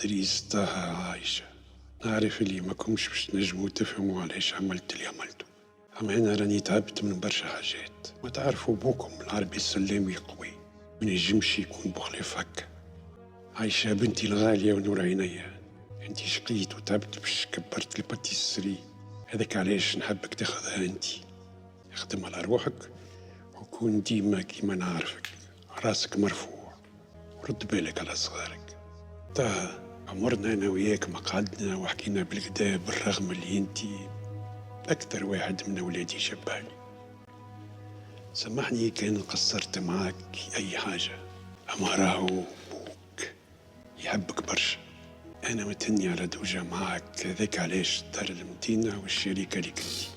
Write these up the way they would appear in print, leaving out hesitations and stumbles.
دريس طه عايشة، نعرف اللي ماكمش باش تنجموا تفهموا علاش عملت اللي عملته، أما أنا راني تعبت من برشا حاجات. ما تعرفوا بوكم العربي السلامي قوي، ما ينجمش يكون بخلاف هكا. عايشة بنتي الغالية ونور عينيا، انتي شقيت وتعبت باش كبرت الباتيسري، هذاك علاش نحبك تاخذها انتي. اخدم على روحك وكون ديما كيما نعرفك، راسك مرفوع ورد بالك على صغارك. طه، عمرنا انا وياك ما قعدنا وحكينا بالكدا، بالرغم اللي انتي اكثر واحد من اولادي شبهني. سامحني كان قصرت معاك اي حاجه، اما راهو بوك يحبك برشا. انا متهني على دوجة معاك، هذاك علاش دار المدينه والشركه اللي كنتي.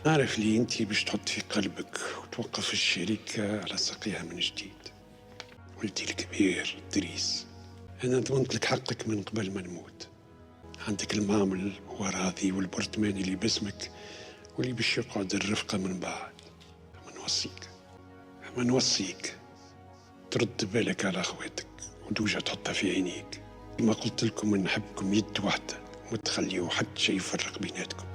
نعرف لي انتي باش تحط في قلبك وتوقف الشركه على ساقيها من جديد. ولدي الكبير دريس، انا ضمنت لك حقك من قبل ما نموت. عندك المعمل وراضي والبرطمان اللي باسمك واللي باش يقعد الرفقه من بعد. اما نوصيك ترد بالك على اخواتك ودوجة تحطها في عينيك، كما قلت لكم نحبكم يد واحدة وما تخليوا حتى شيء يفرق بيناتكم.